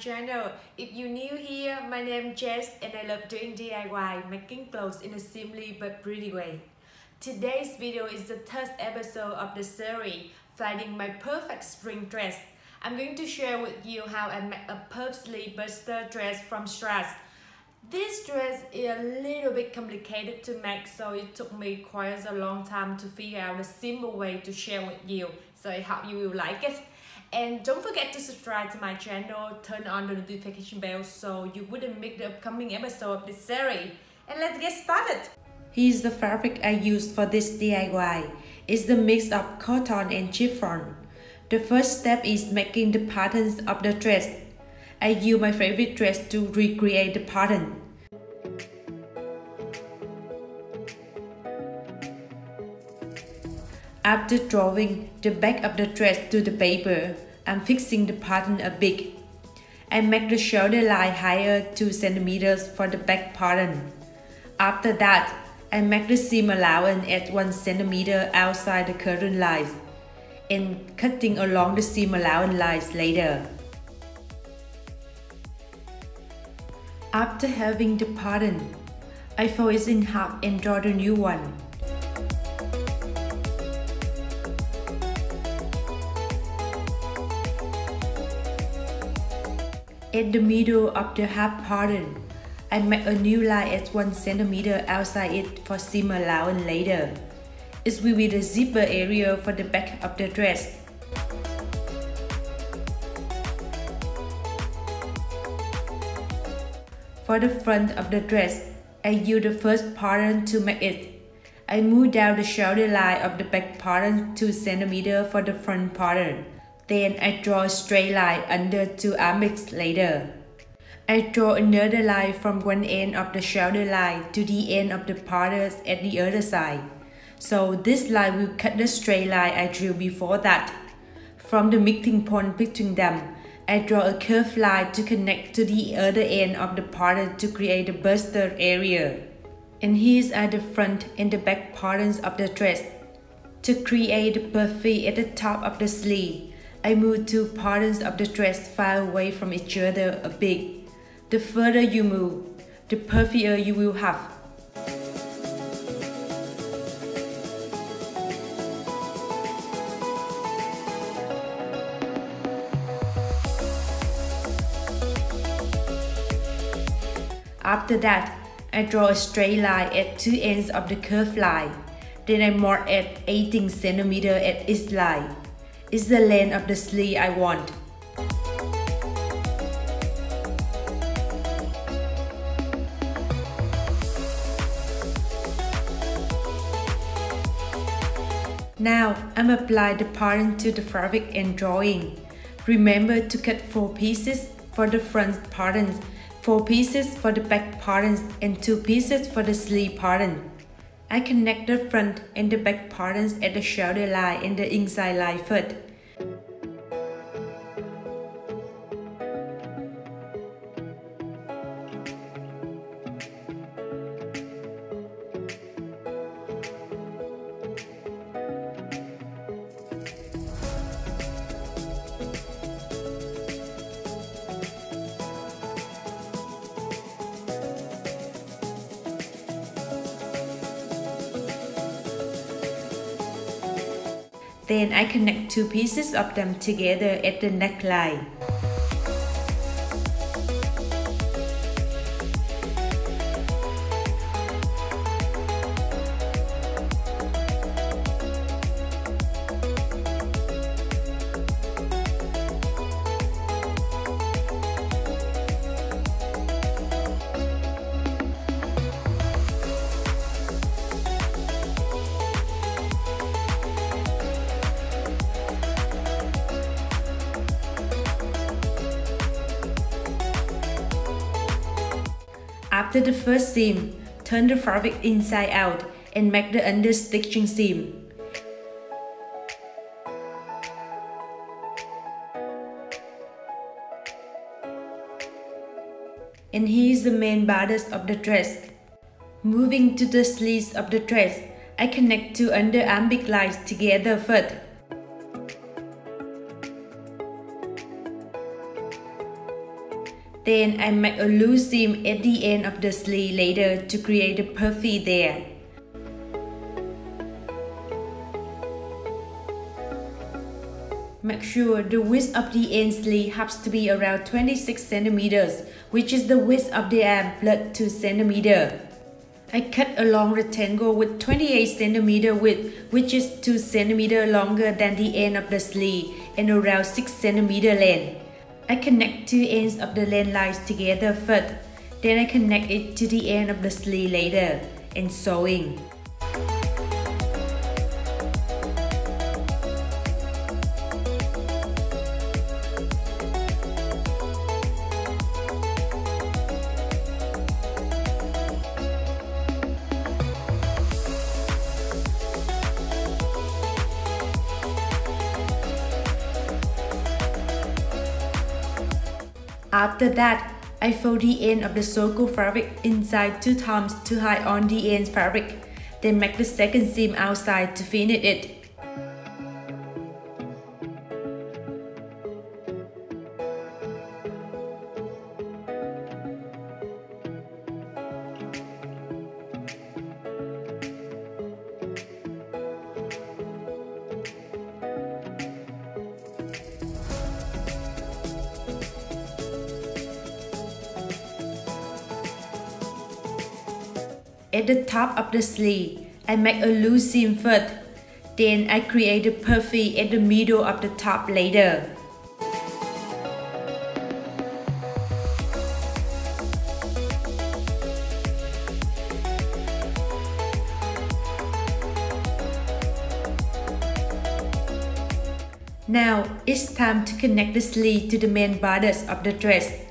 channel. If you're new here, my name is Jess and I love doing DIY, making clothes in a simply but pretty way. Today's video is the third episode of the series, Finding My Perfect Spring Dress. I'm going to share with you how I make a puff sleeve bustier dress from scratch. This dress is a little bit complicated to make, so it took me quite a long time to figure out a simple way to share with you. So I hope you will like it. And don't forget to subscribe to my channel, turn on the notification bell so you wouldn't miss the upcoming episode of this series. And let's get started! Here's the fabric I used for this DIY. It's the mix of cotton and chiffon. The first step is making the patterns of the dress. I use my favorite dress to recreate the pattern. After drawing the back of the dress to the paper, I'm fixing the pattern a bit. I make the shoulder line higher 2 cm for the back pattern. After that, I make the seam allowance at 1 cm outside the current lines, and cutting along the seam allowance lines later. After having the pattern, I fold it in half and draw the new one. At the middle of the half pattern, I make a new line at 1 cm outside it for seam allowance later. It will be the zipper area for the back of the dress. For the front of the dress, I use the first pattern to make it. I move down the shoulder line of the back pattern 2 cm for the front pattern. Then I draw a straight line under 2 armpits later. I draw another line from one end of the shoulder line to the end of the pattern at the other side. So this line will cut the straight line I drew before that. From the meeting point between them, I draw a curved line to connect to the other end of the pattern to create the bustier area. And here's are the front and the back patterns of the dress. To create the puffy at the top of the sleeve, I move 2 patterns of the dress far away from each other a bit. The further you move, the puffier you will have. After that, I draw a straight line at 2 ends of the curved line. Then I mark at 18 cm at each line. It's the length of the sleeve I want. Now, I'm applying the pattern to the fabric and drawing. Remember to cut 4 pieces for the front patterns, 4 pieces for the back patterns, and 2 pieces for the sleeve pattern. I connect the front and the back patterns at the shoulder line and the inside line first. Then I connect 2 pieces of them together at the neckline. After the first seam, turn the fabric inside out and make the understitching seam. And here's the main bodice of the dress. Moving to the sleeves of the dress, I connect 2 underarm big lines together first. Then I make a loose seam at the end of the sleeve later to create a puffy there. Make sure the width of the end sleeve has to be around 26 centimeters, which is the width of the arm plus 2 centimeters. I cut a long rectangle with 28 centimeter width, which is 2 centimeters longer than the end of the sleeve and around 6 centimeter length. I connect two ends of the length lines together first, then I connect it to the end of the sleeve later, and sewing. After that, I fold the end of the circle fabric inside 2 times to hide on the end fabric, then make the second seam outside to finish it. At the top of the sleeve, I make a loose seam first, then I create a puffy at the middle of the top later. Now, it's time to connect the sleeve to the main bodice of the dress.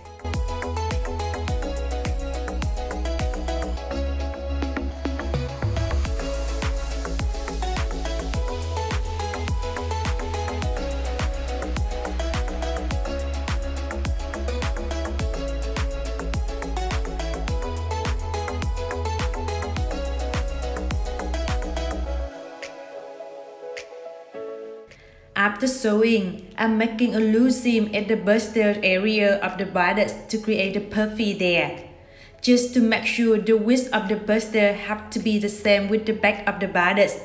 After sewing, I'm making a loose seam at the bustier area of the bodice to create a puffy there. Just to make sure the width of the bustier have to be the same with the back of the bodice.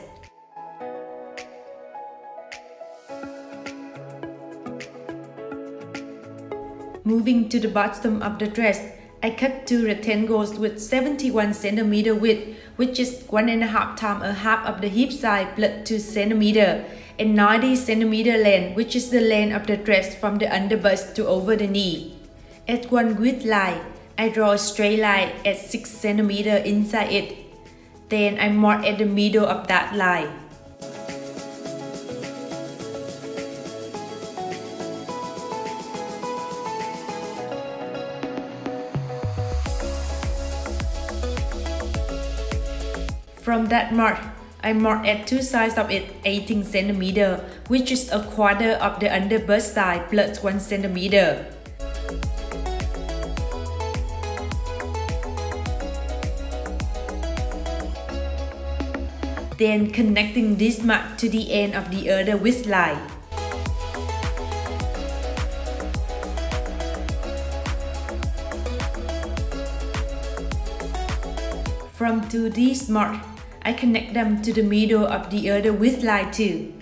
Moving to the bottom of the dress, I cut 2 rectangles with 71 cm width, which is 1.5 times a half of the hip size plus 2 cm, and 90 cm length, which is the length of the dress from the underbust to over the knee. At one width line, I draw a straight line at 6 cm inside it. Then I mark at the middle of that line. From that mark, I mark at 2 sides of it 18 cm, which is a quarter of the underbust side plus 1 cm. Then connecting this mark to the end of the other width line. From these marks, I connect them to the middle of the other width line too.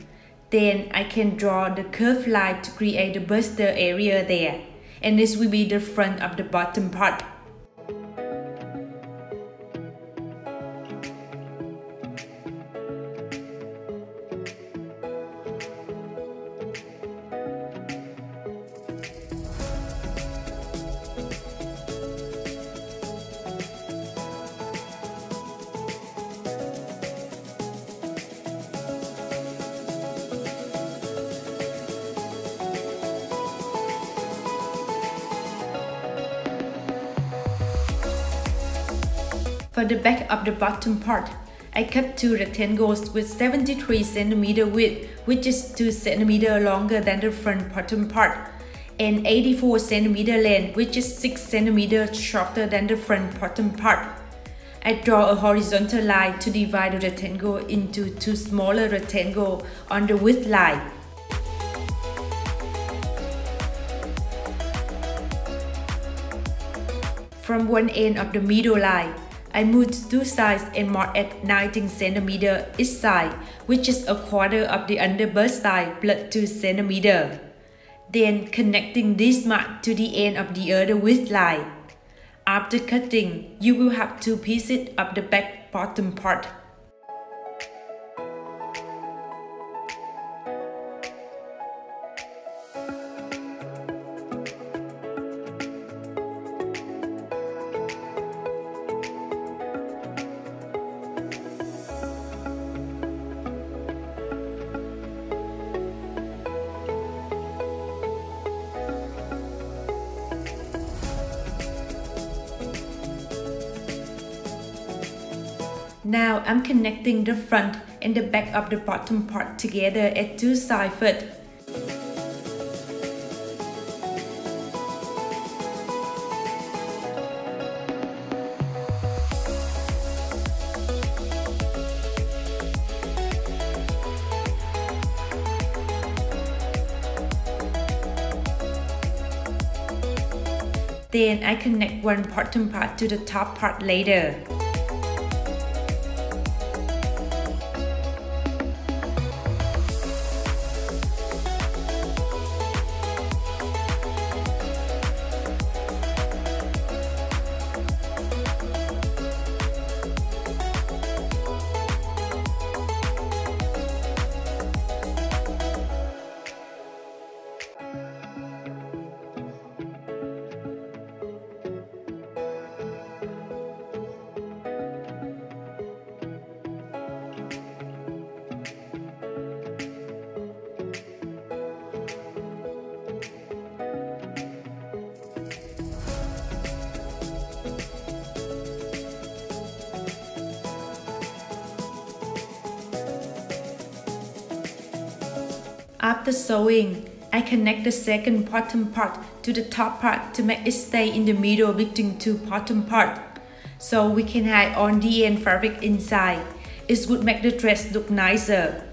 Then I can draw the curved line to create the bustier area there. And this will be the front of the bottom part. For the back of the bottom part, I cut 2 rectangles with 73 cm width, which is 2 cm longer than the front bottom part, and 84 cm length, which is 6 cm shorter than the front bottom part. I draw a horizontal line to divide the rectangle into 2 smaller rectangles on the width line. From one end of the middle line, I move to two sides and mark at 19 cm each side, which is a quarter of the under bust side plus 2 cm. Then connecting this mark to the end of the other width line. After cutting, you will have two pieces of the back bottom part. Now I'm connecting the front and the back of the bottom part together at two sides first. Then I connect one bottom part to the top part later. After sewing, I connect the second bottom part to the top part to make it stay in the middle between two bottom parts, so we can hide on the end fabric inside. It would make the dress look nicer.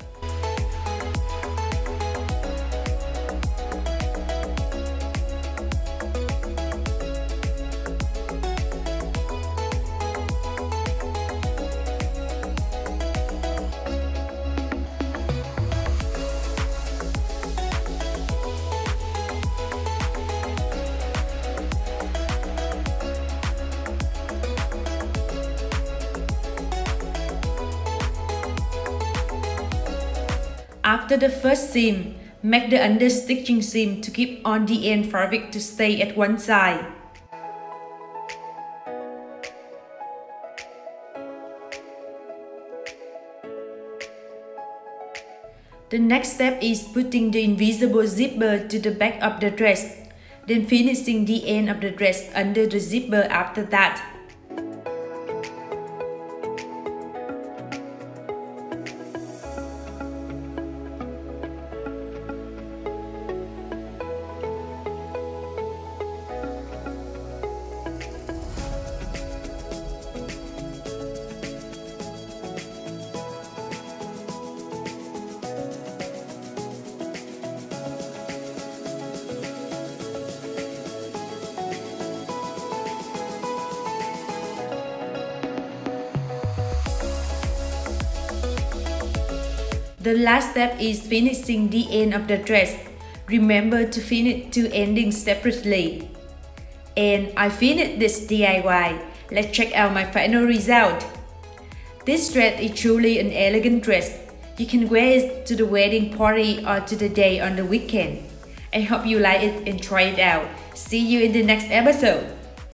After the first seam, make the understitching seam to keep on the end fabric to stay at one side. The next step is putting the invisible zipper to the back of the dress, then finishing the end of the dress under the zipper after that. The last step is finishing the end of the dress. Remember to finish two endings separately. And I finished this DIY. Let's check out my final result. This dress is truly an elegant dress. You can wear it to the wedding party or to the day on the weekend. I hope you like it and try it out. See you in the next episode.